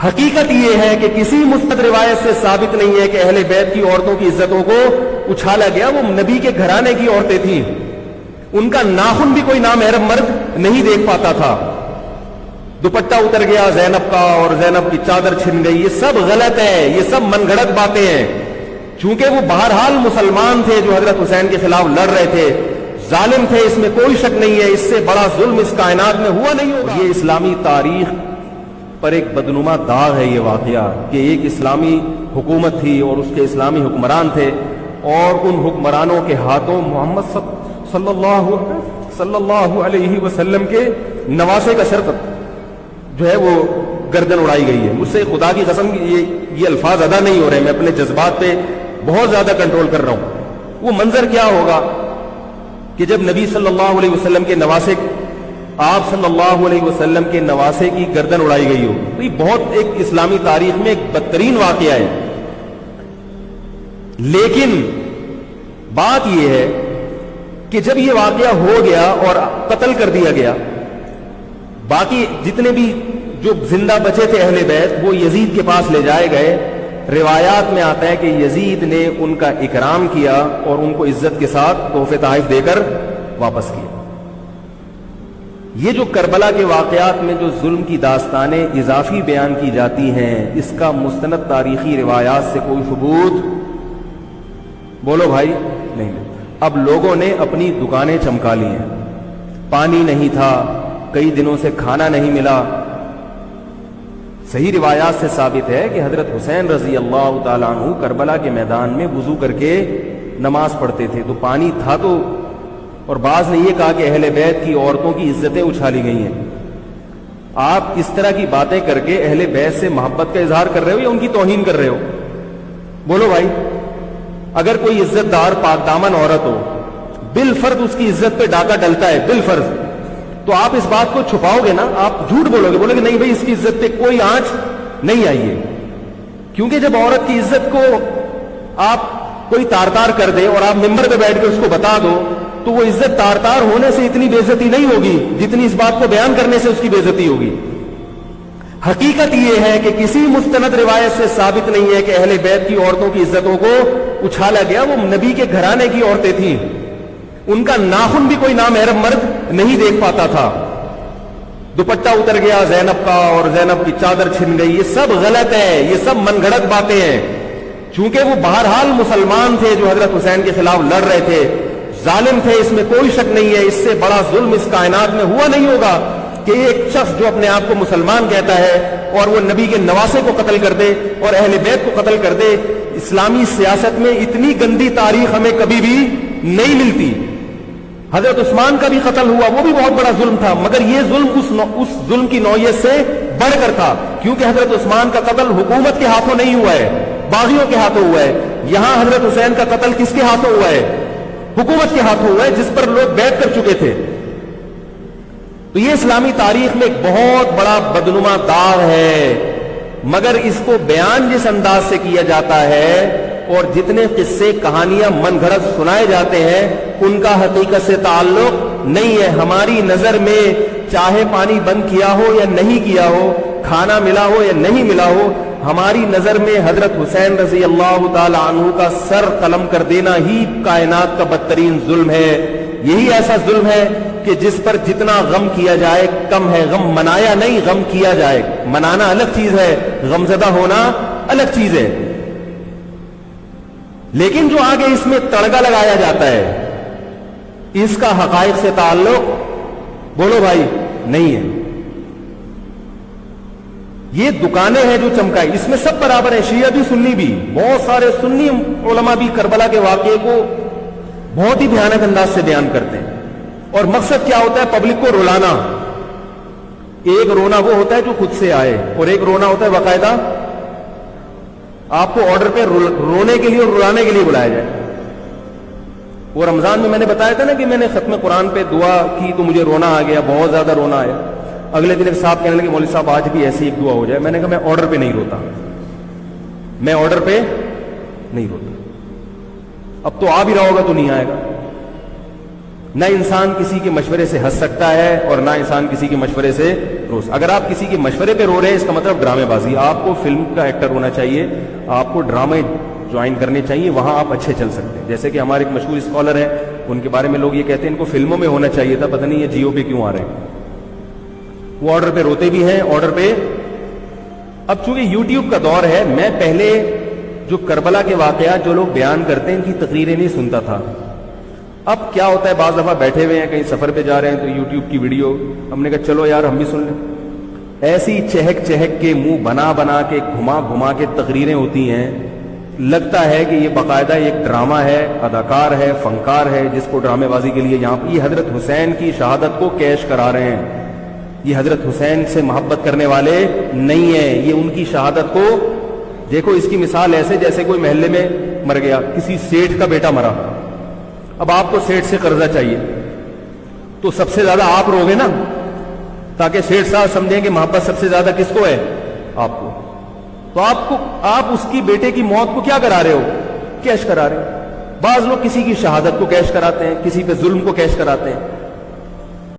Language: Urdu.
حقیقت یہ ہے کہ کسی مستند روایت سے ثابت نہیں ہے کہ اہل بیت کی عورتوں کی عزتوں کو اچھالا گیا. وہ نبی کے گھرانے کی عورتیں تھیں, ان کا ناخن بھی کوئی نامحرم مرد نہیں دیکھ پاتا تھا. دوپٹہ اتر گیا زینب کا اور زینب کی چادر چھن گئی, یہ سب غلط ہے, یہ سب من گھڑت باتیں ہیں. چونکہ وہ بہرحال مسلمان تھے جو حضرت حسین کے خلاف لڑ رہے تھے, ظالم تھے, اس میں کوئی شک نہیں ہے. اس سے بڑا ظلم اس کائنات میں ہوا نہیں ہوگا. یہ اسلامی تاریخ پر ایک بدنما داغ ہے یہ واقعہ کہ ایک اسلامی حکومت تھی اور اس کے اسلامی حکمران تھے, اور ان حکمرانوں کے ہاتھوں محمد صلی اللہ علیہ وسلم کے نواسے کا سر جو ہے وہ گردن اڑائی گئی ہے. مجھ سے خدا کی قسم یہ الفاظ ادا نہیں ہو رہے, میں اپنے جذبات پہ بہت زیادہ کنٹرول کر رہا ہوں. وہ منظر کیا ہوگا کہ جب نبی صلی اللہ علیہ وسلم کے نواسے, آپ صلی اللہ علیہ وسلم کے نواسے کی گردن اڑائی گئی ہو. تو یہ بہت ایک اسلامی تاریخ میں ایک بدترین واقعہ ہے. لیکن بات یہ ہے کہ جب یہ واقعہ ہو گیا اور قتل کر دیا گیا, باقی جتنے بھی جو زندہ بچے تھے اہل بیت وہ یزید کے پاس لے جائے گئے. روایات میں آتا ہے کہ یزید نے ان کا اکرام کیا اور ان کو عزت کے ساتھ تحفے تحائف دے کر واپس کیا. یہ جو کربلا کے واقعات میں جو ظلم کی داستانیں اضافی بیان کی جاتی ہیں, اس کا مستند تاریخی روایات سے کوئی ثبوت بولو بھائی نہیں. اب لوگوں نے اپنی دکانیں چمکا لی ہیں, پانی نہیں تھا, کئی دنوں سے کھانا نہیں ملا. صحیح روایات سے ثابت ہے کہ حضرت حسین رضی اللہ تعالیٰ عنہ کربلا کے میدان میں وضو کر کے نماز پڑھتے تھے, تو پانی تھا تو. اور بعض نے یہ کہا کہ اہل بیت کی عورتوں کی عزتیں اچھالی گئی ہیں. آپ اس طرح کی باتیں کر کے اہل بیت سے محبت کا اظہار کر رہے ہو یا ان کی توہین کر رہے ہو؟ بولو بھائی. اگر کوئی عزت دار پاک دامن عورت ہو, بالفرض اس کی عزت پہ ڈاکہ ڈلتا ہے بالفرض, تو آپ اس بات کو چھپاؤ گے نا, آپ جھوٹ بولو گے, بولو گے نہیں بھائی اس کی عزت پہ کوئی آنچ نہیں آئی ہے. کیونکہ جب عورت کی عزت کو آپ کوئی تار تار کر دے اور آپ ممبر پہ بیٹھ کے اس کو بتا دو, تو وہ عزت تار تار ہونے سے اتنی بے عزتی نہیں ہوگی جتنی اس بات کو بیان کرنے سے اس کی بے عزتی ہوگی. حقیقت یہ ہے کہ کسی مستند روایت سے ثابت نہیں ہے کہ اہل بیت کی عورتوں کی عزتوں کو اچھالا گیا. وہ نبی کے گھرانے کی عورتیں تھیں, ان کا ناخن بھی کوئی نامحرم مرد نہیں دیکھ پاتا تھا. دوپٹہ اتر گیا زینب کا اور زینب کی چادر چھن گئی, یہ سب غلط ہے, یہ سب من گھڑت باتیں ہیں. چونکہ وہ بہرحال مسلمان تھے جو حضرت حسین کے خلاف لڑ رہے تھے, ظالم تھے, اس میں کوئی شک نہیں ہے. اس سے بڑا ظلم اس کائنات میں ہوا نہیں ہوگا کہ ایک شخص جو اپنے آپ کو مسلمان کہتا ہے اور وہ نبی کے نواسے کو قتل کر دے اور اہل بیت کو قتل کر دے. اسلامی سیاست میں اتنی گندی تاریخ ہمیں کبھی بھی نہیں ملتی. حضرت عثمان کا بھی قتل ہوا, وہ بھی بہت بڑا ظلم تھا, مگر یہ ظلم اس ظلم کی نوعیت سے بڑھ کر تھا, کیونکہ حضرت عثمان کا قتل حکومت کے ہاتھوں نہیں ہوا ہے, باغیوں کے ہاتھوں ہوا ہے. یہاں حضرت حسین کا قتل کس کے ہاتھوں ہوا ہے؟ حکومت کے ہاتھوں ہوا ہے, جس پر لوگ بیعت کر چکے تھے. تو یہ اسلامی تاریخ میں ایک بہت بڑا بدنما داغ ہے, مگر اس کو بیان جس انداز سے کیا جاتا ہے اور جتنے قصے کہانیاں من گھڑت سنائے جاتے ہیں ان کا حقیقت سے تعلق نہیں ہے. ہماری نظر میں چاہے پانی بند کیا ہو یا نہیں کیا ہو, کھانا ملا ہو یا نہیں ملا ہو, ہماری نظر میں حضرت حسین رضی اللہ تعالی عنہ کا سر قلم کر دینا ہی کائنات کا بدترین ظلم ہے. یہی ایسا ظلم ہے کہ جس پر جتنا غم کیا جائے کم ہے. غم منایا نہیں, غم کیا جائے. منانا الگ چیز ہے, غمزدہ ہونا الگ چیز ہے. لیکن جو آگے اس میں تڑکا لگایا جاتا ہے, اس کا حقائق سے تعلق بولو بھائی نہیں ہے. یہ دکانیں ہیں جو چمکائی, اس میں سب برابر ہیں, شیعہ بھی سنی بھی. بہت سارے سنی علماء بھی کربلا کے واقعے کو بہت ہی بھیانک انداز سے بیان کرتے ہیں, اور مقصد کیا ہوتا ہے؟ پبلک کو رلانا. ایک رونا وہ ہوتا ہے جو خود سے آئے, اور ایک رونا ہوتا ہے باقاعدہ آپ کو آرڈر پہ رونے کے لیے اور رلانے کے لیے بلایا جائے. وہ رمضان میں نے بتایا تھا نا کہ میں نے ختم قرآن پہ دعا کی تو مجھے رونا آ گیا, بہت زیادہ رونا آیا. اگلے دن ایک صاحب کہنے لگے مولوی صاحب آج بھی ایسی ایک دعا ہو جائے. میں نے کہا میں آرڈر پہ نہیں روتا, میں آرڈر پہ نہیں روتا. اب تو آ بھی رہا ہوگا تو نہیں آئے گا. نہ انسان کسی کے مشورے سے ہنس سکتا ہے اور نہ انسان کسی کے مشورے سے روز. اگر آپ کسی کے مشورے پہ رو رہے ہیں اس کا مطلب ڈرامے بازی. آپ کو فلم کا ایکٹر ہونا چاہیے, آپ کو ڈرامے جوائن کرنے چاہیے, وہاں آپ اچھے چل سکتے ہیں. جیسے کہ ہمارے ایک مشہور اسکالر ہیں, ان کے بارے میں لوگ یہ کہتے ہیں ان کو فلموں میں ہونا چاہیے تھا, پتہ نہیں یہ جیو پہ کیوں آ رہے ہیں. وہ آرڈر پہ روتے بھی ہیں, آرڈر پہ. اب چونکہ یوٹیوب کا دور ہے, میں پہلے جو کربلا کے واقعات جو لوگ بیان کرتے ہیں ان کی تقریریں نہیں سنتا تھا. اب کیا ہوتا ہے, بعض دفعہ بیٹھے ہوئے ہیں کہیں سفر پہ جا رہے ہیں تو یوٹیوب کی ویڈیو ہم نے کہا چلو یار ہم بھی سن لیں. ایسی چہک چہک کے منہ بنا بنا کے گھما گھما کے تقریریں ہوتی ہیں, لگتا ہے کہ یہ باقاعدہ ایک ڈرامہ ہے, اداکار ہے, فنکار ہے جس کو ڈرامے بازی کے لیے یہاں یہ حضرت حسین کی شہادت کو کیش کرا رہے ہیں. یہ حضرت حسین سے محبت کرنے والے نہیں ہیں, یہ ان کی شہادت کو دیکھو. اس کی مثال ایسے جیسے کوئی محلے میں مر گیا, کسی سیٹھ کا بیٹا مرا, اب آپ کو سیٹھ سے قرضہ چاہیے تو سب سے زیادہ آپ روگے نا, تاکہ سیٹھ صاحب سمجھیں کہ محبت سب سے زیادہ کس کو ہے, آپ کو. تو آپ اس کی بیٹے کی موت کو کیا کرا رہے ہو, کیش کرا رہے ہو. بعض لوگ کسی کی شہادت کو کیش کراتے ہیں, کسی پہ ظلم کو کیش کراتے ہیں.